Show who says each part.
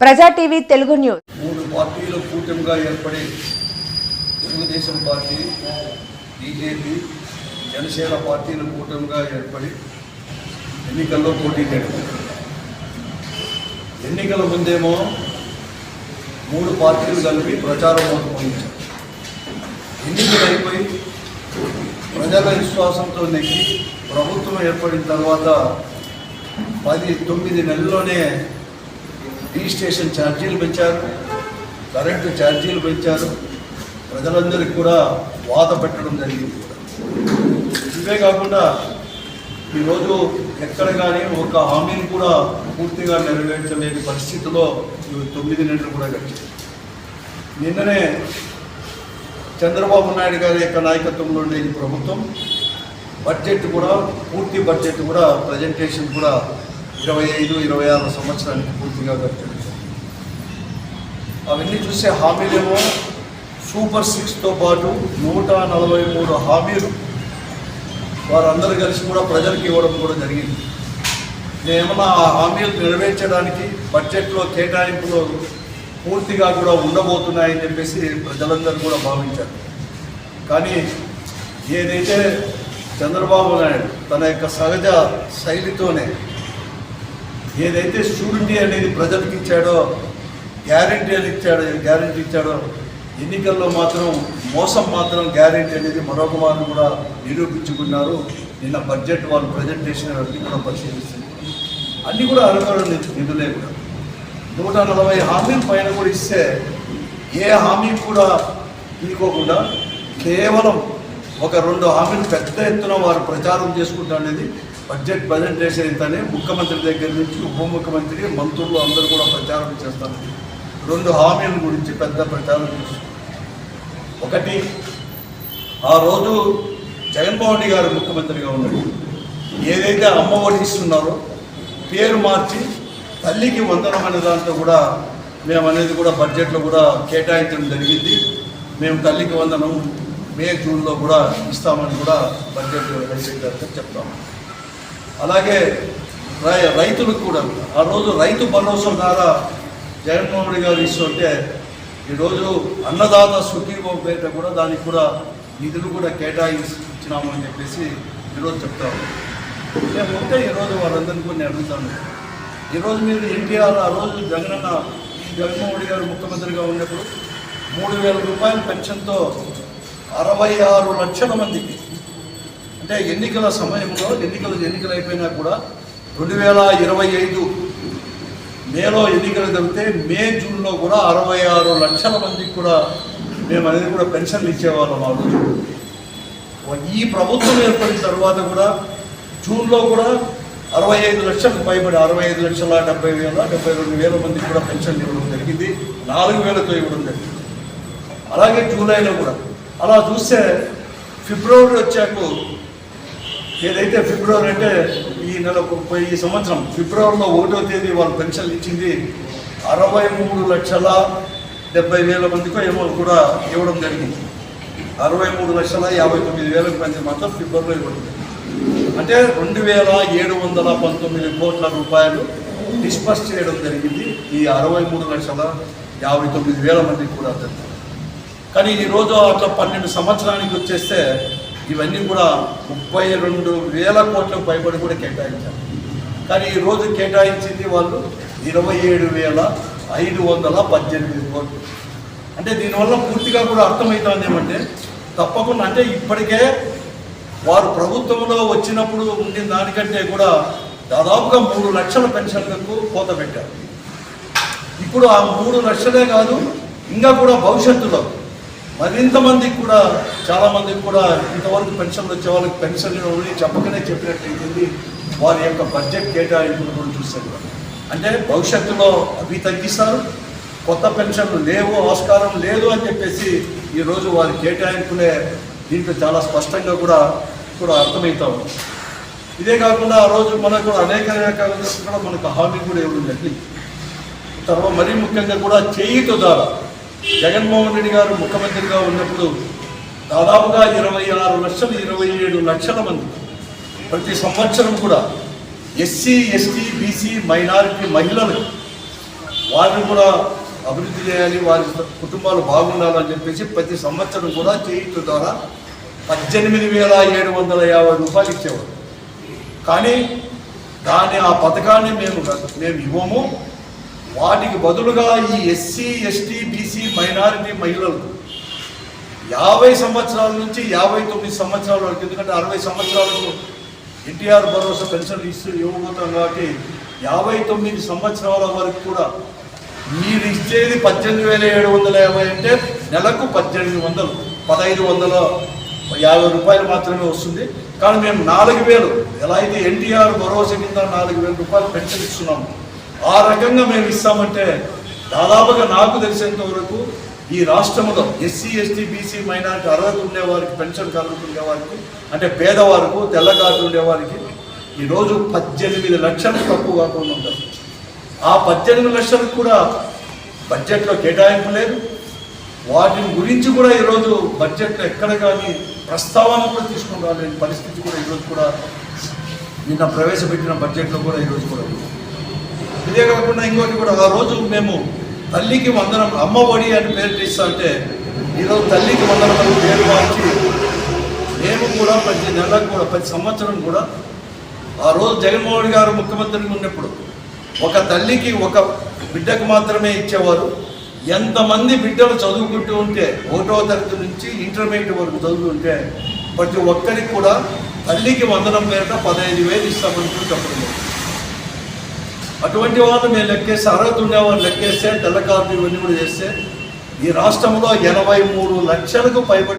Speaker 1: ప్రజా TV Telugu news.
Speaker 2: 3 పార్టీల కూటమిగా ఏర్పడి తెలుగుదేశం పార్టీ, బీజేపీ, జనసేన పార్టీల కూటమిగా ఏర్పడి ఎన్నికల్లో పోటీ చేయడం. ఎన్నికల ముందేమో 3 పార్టీలు కలిపి ప్రచారం మొదలుపెట్టారు. ఎన్నికలు అయిపోయి ప్రజల విశ్వాసంతో నెగ్గి ప్రభుత్వం ఏర్పడిన తర్వాత 9 నెలల్లోనే రిజిస్ట్రేషన్ ఛార్జీలు పెంచారు, కరెంటు ఛార్జీలు పెంచారు, ప్రజలందరికీ కూడా వాత పెట్టడం జరిగింది. ఇవే కాకుండా ఈరోజు ఎక్కడ కానీ ఒక హామీని కూడా పూర్తిగా నెరవేర్చలేని పరిస్థితిలో 9 నెలలు కూడా గడిచాయి. నిన్ననే చంద్రబాబు నాయుడు గారి యొక్క నాయకత్వంలో ఉండే ఈ ప్రభుత్వం బడ్జెట్ కూడా, పూర్తి బడ్జెట్ కూడా ప్రజెంటేషన్ కూడా 25-26 సంవత్సరానికి పూర్తిగా గడిచారు. అవన్నీ చూసే హామీలేమో సూపర్ 6తో పాటు 143 హామీలు వారందరూ కలిసి కూడా ప్రజలకు ఇవ్వడం కూడా జరిగింది. నేనేమన్నా ఆ హామీలు నెరవేర్చడానికి బడ్జెట్లో కేటాయింపులు పూర్తిగా కూడా ఉండబోతున్నాయని చెప్పేసి ప్రజలందరూ కూడా భావించారు. కానీ ఏదైతే చంద్రబాబు నాయుడు తన యొక్క సహజ శైలితోనే ఏదైతే షూరిటీ అనేది ప్రజలకు ఇచ్చాడో, గ్యారెంటీ ఇచ్చాడో, ఎన్నికల్లో మాత్రం మోసం మాత్రం గ్యారెంటీ అనేది మరొక వారు కూడా నిరూపించుకున్నారు. నిన్న బడ్జెట్ వాళ్ళు ప్రజెంటేషన్ అన్నీ కూడా పరిశీలిస్తుంది. అన్నీ కూడా అరవడం నిధులే కూడా 140 హామీల పైన కూడా ఇస్తే ఏ హామీ కూడా తీసుకోకుండా కేవలం ఒక 2 హామీలు పెద్ద ఎత్తున వారు ప్రచారం చేసుకుంటా అనేది బడ్జెట్ ప్రజెంటేషన్ ఇంతనే ముఖ్యమంత్రి దగ్గర నుంచి ఉప ముఖ్యమంత్రి, మంత్రులు అందరూ కూడా ప్రచారం చేస్తారు. 2 హామీల గురించి పెద్ద ప్రచారం చేస్తారు. ఒకటి, ఆ రోజు జగన్మోహన్ రెడ్డి గారు ముఖ్యమంత్రిగా ఉన్నారు, ఏదైతే అమ్మఒడి ఇస్తున్నారో పేరు మార్చి తల్లికి వందనం అనే దాంట్లో కూడా మేము అనేది కూడా బడ్జెట్లో కూడా కేటాయించడం జరిగింది. మేము తల్లికి వందనం మే, జూన్లో కూడా ఇస్తామని కూడా బడ్జెట్ రచయిత చెప్తాము. అలాగే రైతులకు కూడా ఆ రోజు రైతు భరోసా ద్వారా జగన్మోహన్ రెడ్డి గారు ఇస్తుంటే ఈరోజు అన్నదాత సుఖీభవ పేట కూడా దానికి కూడా నిధులు కూడా కేటాయించినామని చెప్పేసి ఈరోజు చెప్తాము. మేము ఉంటే ఈరోజు వాళ్ళందరినీ కూడా నేను అడుగుతాను. ఈరోజు మీరు ఎన్టీఆర్ ఆ రోజు జగన్మోహన్ రెడ్డి గారు ముఖ్యమంత్రిగా ఉన్నప్పుడు 3,000 రూపాయల పెన్షన్తో 66 లక్షల మందికి, అంటే ఎన్నికల సమయంలో ఎన్నికలు అయిపోయినా కూడా 2025 మేలో ఎన్నికలు జరిగితే మే, జూన్లో కూడా 66 లక్షల మందికి కూడా మేము అనేది కూడా పెన్షన్లు ఇచ్చేవాళ్ళం. ఆ రోజు ఈ ప్రభుత్వం ఏర్పడిన తర్వాత కూడా జూన్లో కూడా 65 లక్షలకు పైబడి 65,70,000-72,000 మందికి కూడా పెన్షన్లు ఇవ్వడం జరిగింది. 4,000తో ఇవ్వడం జరిగింది. అలాగే జూలైలో కూడా. అలా చూస్తే ఫిబ్రవరి వచ్చాక ఏదైతే ఫిబ్రవరి అంటే ఈ సంవత్సరం ఫిబ్రవరిలో 1వ తేదీ వాళ్ళు పెన్షన్లు ఇచ్చింది 63,70,000 మందికో ఏమో కూడా ఇవ్వడం జరిగింది. 63,59,000 మంది మాత్రం ఫిబ్రవరిలో ఇవ్వడం జరిగింది. అంటే 2,719 కోట్ల రూపాయలు డిస్పర్స్ చేయడం జరిగింది ఈ 63,59,000 మందికి కూడా జరిగింది. కానీ ఈరోజు అట్లా 12 సంవత్సరానికి వచ్చేస్తే ఇవన్నీ కూడా 32,000 కోట్లకు పైబడి కూడా కేటాయించారు. కానీ ఈరోజు కేటాయించింది వాళ్ళు 27,518 కోట్లు. అంటే దీనివల్ల పూర్తిగా కూడా అర్థమవుతుంది ఏమంటే తప్పకుండా, అంటే ఇప్పటికే వారు ప్రభుత్వంలో వచ్చినప్పుడు ఉండిన దానికంటే కూడా దాదాపుగా 3 లక్షల పెన్షన్లకు కోత పెట్టారు. ఇప్పుడు ఆ 3 లక్షలే కాదు, ఇంకా కూడా భవిష్యత్తులో మరింతమందికి కూడా చాలామందికి కూడా ఇంతవరకు పెన్షన్లు వచ్చే వాళ్ళకి పెన్షన్లు చెప్పకనే చెప్పినట్లయితుంది. వారి యొక్క బడ్జెట్ కేటాయింపులు కూడా చూస్తారు. అంటే భవిష్యత్తులో అవి తగ్గిస్తారు, కొత్త పెన్షన్లు లేవు, ఆస్కారం లేదు అని చెప్పేసి ఈరోజు వారి కేటాయింపులే దీంట్లో చాలా స్పష్టంగా కూడా అర్థమవుతాము. ఇదే కాకుండా ఆ రోజు మనకు అనేక కూడా మనకు హామీ కూడా ఇవ్వడం జరిగింది. తర్వాత మరీ ముఖ్యంగా కూడా చేయూత ద్వారా జగన్మోహన్ రెడ్డి గారు ముఖ్యమంత్రిగా ఉన్నప్పుడు దాదాపుగా 26,27 లక్షల మంది ప్రతి సంవత్సరం కూడా ఎస్సీ, ఎస్టీ, బీసీ, మైనారిటీ మహిళలకు వారిని కూడా అభివృద్ధి చేయాలి, వారి కుటుంబాలు బాగుండాలని చెప్పేసి ప్రతి సంవత్సరం కూడా చేయుత ద్వారా 18,750 రూపాయలు ఇచ్చేవారు. కానీ ఆ పథకాన్ని మేము ఇవ్వము. వాటికి బదులుగా ఈ ఎస్సీ, ఎస్టీ, బీసీ, మైనారిటీ మహిళలకు 50 సంవత్సరాల నుంచి 59 సంవత్సరాల వరకు, ఎందుకంటే 60 సంవత్సరాలకు ఎన్టీఆర్ భరోసా పెన్షన్ ఇవ్వబోతాం కాబట్టి 59 సంవత్సరాల వరకు కూడా మీరు ఇచ్చేది 18,750 అంటే నెలకు 1,550 రూపాయలు మాత్రమే వస్తుంది. కానీ మేము 4,000 ఎలా అయితే ఎన్టీఆర్ భరోసా కింద 4,000 రూపాయలు పెన్షన్ ఇస్తున్నాము, ఆ రకంగా మేము ఇస్తామంటే దాదాపుగా నాకు తెలిసేంత వరకు ఈ రాష్ట్రంలో ఎస్సీ, ఎస్టీ, బీసీ, మైనారిటీ అర్హత ఉండేవారికి, పెన్షన్ అర్హత ఉండేవారికి, అంటే పేదవారికి, తెల్ల కార్డు ఉండేవారికి ఈరోజు 18 లక్షలు తక్కువ కాకుండా ఉంటారు. ఆ 18 లక్షలకు కూడా బడ్జెట్లో కేటాయింపు లేదు. వాటిని గురించి కూడా ఈరోజు బడ్జెట్లో ఎక్కడ కానీ ప్రస్తావన కూడా తీసుకుని రాలేని పరిస్థితి కూడా ఈరోజు కూడా నిన్న ప్రవేశపెట్టిన బడ్జెట్లో కూడా ఈరోజు కూడా. ఇదే కాకుండా ఇంకోటి కూడా, ఆ రోజు మేము తల్లికి వందనం, అమ్మ ఒడి అని పేరు తీస్తా అంటే ఈరోజు తల్లికి వందనం అని పేరు మార్చి మేము కూడా ప్రతి నెలకు కూడా, ప్రతి సంవత్సరం కూడా, ఆ రోజు జగన్మోహన్ గారు ముఖ్యమంత్రిగా ఉన్నప్పుడు ఒక తల్లికి ఒక బిడ్డకు మాత్రమే ఇచ్చేవారు. ఎంతమంది బిడ్డలు చదువుకుంటూ ఉంటే 1వ తరగతి నుంచి ఇంటర్మీడియట్ వరకు చదువుతుంటే ప్రతి ఒక్కరికి కూడా తల్లికి వందనం పేరిట 15,000 ఇస్తామంటూ చెప్పడం. అటువంటి వాళ్ళు మేము లెక్కేస్తే, అర్హత ఉండేవాళ్ళు లెక్కేస్తే, తెల్ల కార్డు ఇవన్నీ కూడా చేస్తే ఈ రాష్ట్రంలో 83 లక్షలకు పైబడి